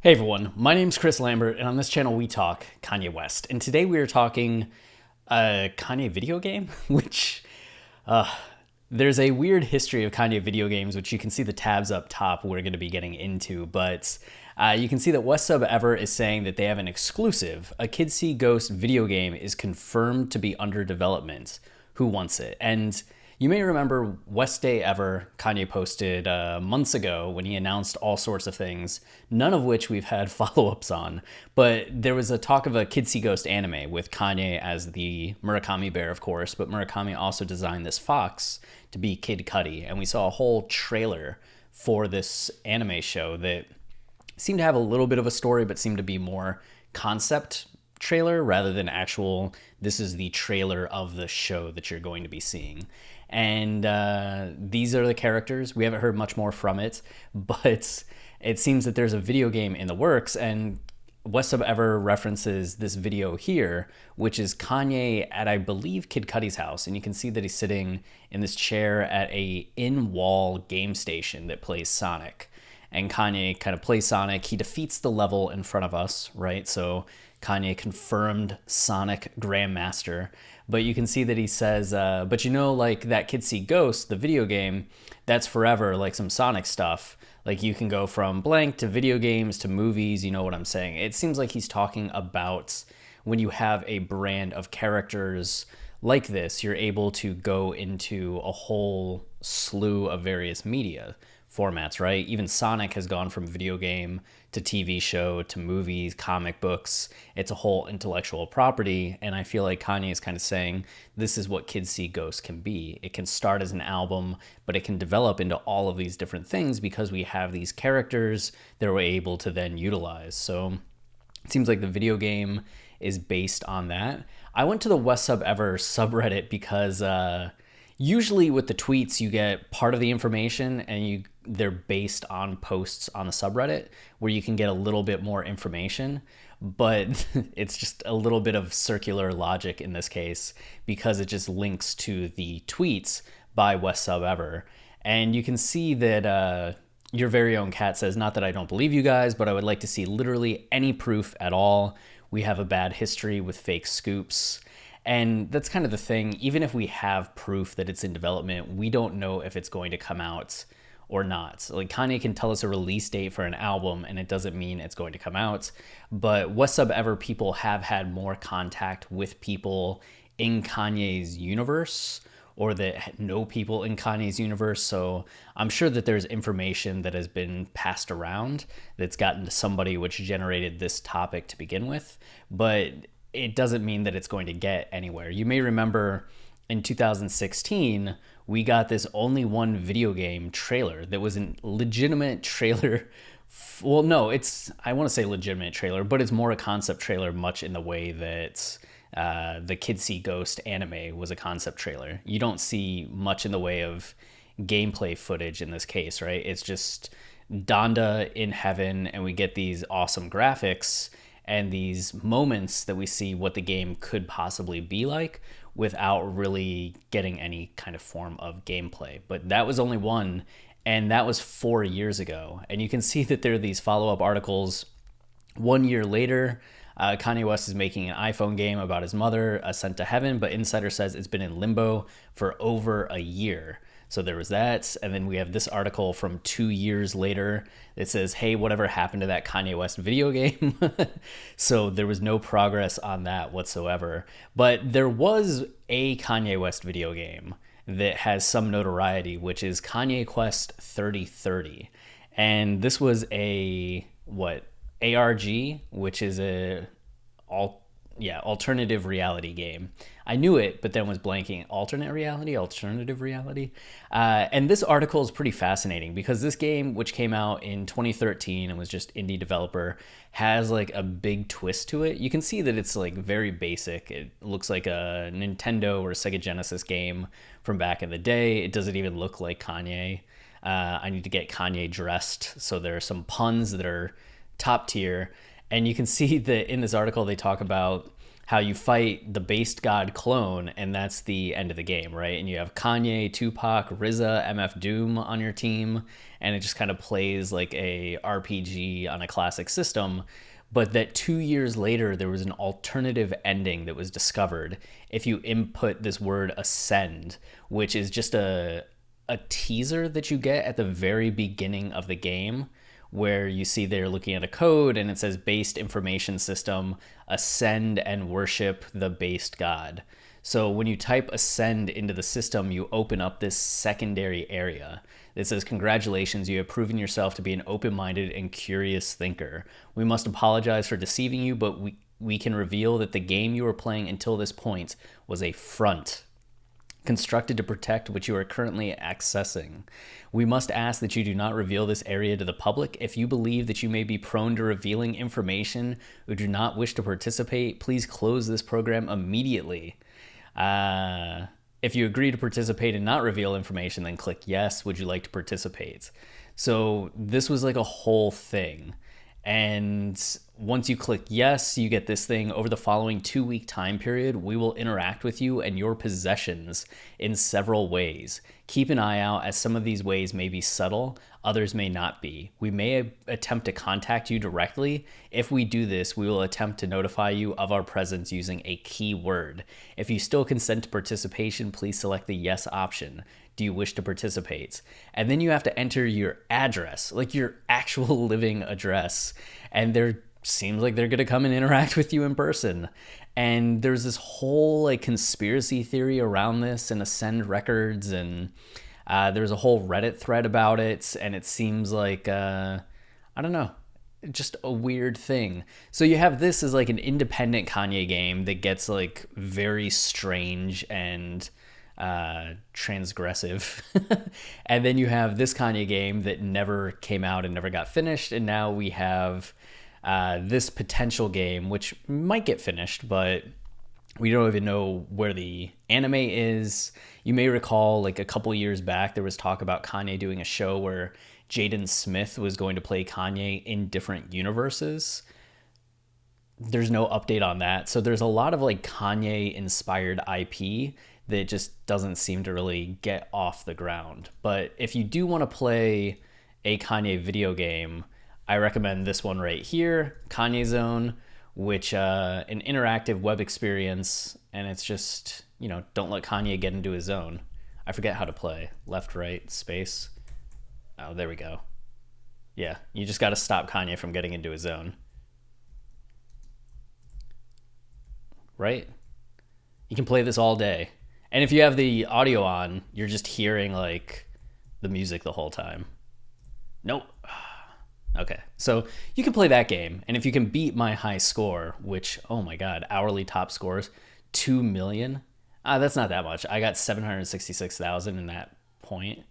Hey everyone, my name's Chris Lambert, and on this channel we talk Kanye West. And today we are talking a Kanye video game, which there's a weird history of Kanye video games, which you can see the tabs up top we're going to be getting into. But you can see that West Sub Ever is saying that they have an exclusive. A Kid See Ghost video game is confirmed to be under development. Who wants it? And you may remember West Day Ever, Kanye posted months ago when he announced all sorts of things, none of which we've had follow-ups on. But there was a talk of a Kid See Ghost anime with Kanye as the Murakami bear, of course, but Murakami also designed this fox to be Kid Cudi. And we saw a whole trailer for this anime show that seemed to have a little bit of a story, but seemed to be more concept trailer rather than actual, this is the trailer of the show that you're going to be seeing. And these are the characters. We haven't heard much more from it, but it seems that there's a video game in the works, and West Sub Ever references this video here, which is Kanye at, I believe, Kid Cudi's house. And you can see that he's sitting in this chair at a in-wall game station that plays Sonic. And Kanye kind of plays Sonic. He defeats the level in front of us, right? So Kanye confirmed Sonic Grandmaster. But you can see that he says, but you know, like that Kid See Ghost, the video game, that's forever, like some Sonic stuff. Like you can go from blank to video games to movies, you know what I'm saying? It seems like he's talking about when you have a brand of characters like this, you're able to go into a whole slew of various media formats, right? Even Sonic has gone from video game to TV show to movies, comic books. It's a whole intellectual property. And I feel like Kanye is kind of saying this is what Kids See Ghost can be. It can start as an album, but it can develop into all of these different things because we have these characters that we're able to then utilize. So it seems like the video game is based on that. I went to the West Sub Ever subreddit because usually with the tweets you get part of the information and they're based on posts on the subreddit where you can get a little bit more information, but it's just a little bit of circular logic in this case because it just links to the tweets by West Sub Ever. And you can see that your very own cat says, not that I don't believe you guys, but I would like to see literally any proof at all. We have a bad history with fake scoops. And that's kind of the thing. Even if we have proof that it's in development, we don't know if it's going to come out or not. Like Kanye can tell us a release date for an album and it doesn't mean it's going to come out. But West Sub Ever people have had more contact with people in Kanye's universe or that know people in Kanye's universe. So I'm sure that there's information that has been passed around that's gotten to somebody which generated this topic to begin with. But it doesn't mean that it's going to get anywhere. You may remember in 2016, we got this only one video game trailer that was a legitimate trailer. Well, no, I want to say legitimate trailer, but it's more a concept trailer, much in the way that the Kid See Ghost anime was a concept trailer. You don't see much in the way of gameplay footage in this case, right? It's just Donda in heaven, and we get these awesome graphics and these moments that we see what the game could possibly be like without really getting any kind of form of gameplay. But that was only one, and that was 4 years ago. And you can see that there are these follow-up articles 1 year later. Kanye West is making an iPhone game about his mother, Ascent to Heaven, but Insider says it's been in limbo for over a year. So there was that, and then we have this article from 2 years later that says, hey, whatever happened to that Kanye West video game? So there was no progress on that whatsoever. But there was a Kanye West video game that has some notoriety, which is Kanye Quest 3030. And this was ARG, which is alternative reality game. I knew it, but then was blanking. Alternative reality. And this article is pretty fascinating because this game, which came out in 2013 and was just indie developer, has like a big twist to it. You can see that it's like very basic. It looks like a Nintendo or Sega Genesis game from back in the day. It doesn't even look like Kanye. I need to get Kanye dressed. So there are some puns that are top tier. And you can see that in this article, they talk about how you fight the based god clone, and that's the end of the game, right? And you have Kanye, Tupac, RZA, MF Doom on your team, and it just kind of plays like a RPG on a classic system. But that 2 years later, there was an alternative ending that was discovered if you input this word ascend, which is just a teaser that you get at the very beginning of the game, where you see they're looking at a code and it says based information system, ascend and worship the based god. So when you type ascend into the system, you open up this secondary area that says, congratulations, you have proven yourself to be an open-minded and curious thinker. We must apologize for deceiving you, but we can reveal that the game you were playing until this point was a front constructed to protect what you are currently accessing. We must ask that you do not reveal this area to the public. If you believe that you may be prone to revealing information or do not wish to participate, please close this program immediately. If you agree to participate and not reveal information, then click yes. Would you like to participate? So this was like a whole thing. And once you click yes, you get this thing. Over the following 2-week time period, we will interact with you and your possessions in several ways. Keep an eye out, as some of these ways may be subtle, others may not be. We may attempt to contact you directly. If we do this, we will attempt to notify you of our presence using a keyword. If you still consent to participation, please select the yes option. Do you wish to participate? And then you have to enter your address, like your actual living address. And there seems like they're going to come and interact with you in person. And there's this whole like conspiracy theory around this and Ascend Records. And there's a whole Reddit thread about it. And it seems like, I don't know, just a weird thing. So you have this as like an independent Kanye game that gets like very strange and transgressive. And then you have this Kanye game that never came out and never got finished, and now we have this potential game which might get finished, but we don't even know where the anime is. You may recall like a couple years back there was talk about Kanye doing a show where Jaden Smith was going to play Kanye in different universes. There's no update on that. So there's a lot of like Kanye inspired IP that just doesn't seem to really get off the ground. But if you do want to play a Kanye video game, I recommend this one right here, Kanye Zone, which an interactive web experience, and it's just, you know, don't let Kanye get into his zone. I forget how to play. Left, right, space. Oh, there we go. Yeah, you just got to stop Kanye from getting into his zone. Right? You can play this all day. And if you have the audio on, you're just hearing like the music the whole time. Nope. Okay, so you can play that game. And if you can beat my high score, which, oh my God, hourly top scores, 2 million. That's not that much. I got 766,000 in that point.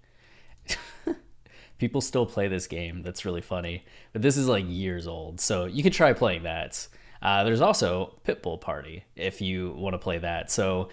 People still play this game. That's really funny. But this is like years old. So you could try playing that. There's also Pitbull Party if you want to play that. So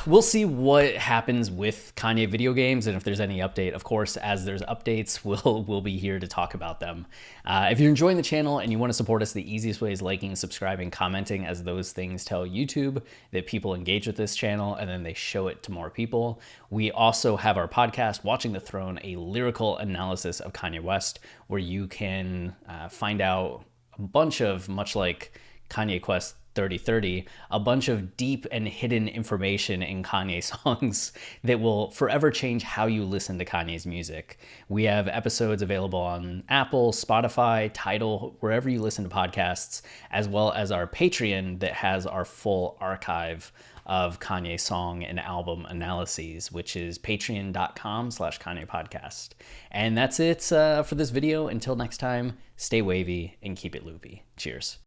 we'll see what happens with Kanye video games, and if there's any update. Of course, as there's updates, we'll be here to talk about them. If you're enjoying the channel and you want to support us, the easiest way is liking, subscribing, commenting, as those things tell YouTube that people engage with this channel, and then they show it to more people. We also have our podcast, Watching the Throne, a lyrical analysis of Kanye West, where you can find out a bunch of, much like Kanye Quest 3030, a bunch of deep and hidden information in Kanye songs that will forever change how you listen to Kanye's music. We have episodes available on Apple, Spotify, Tidal, wherever you listen to podcasts, as well as our Patreon that has our full archive of Kanye song and album analyses, which is patreon.com/Kanye podcast. And that's it for this video. Until next time, stay wavy and keep it loopy. Cheers.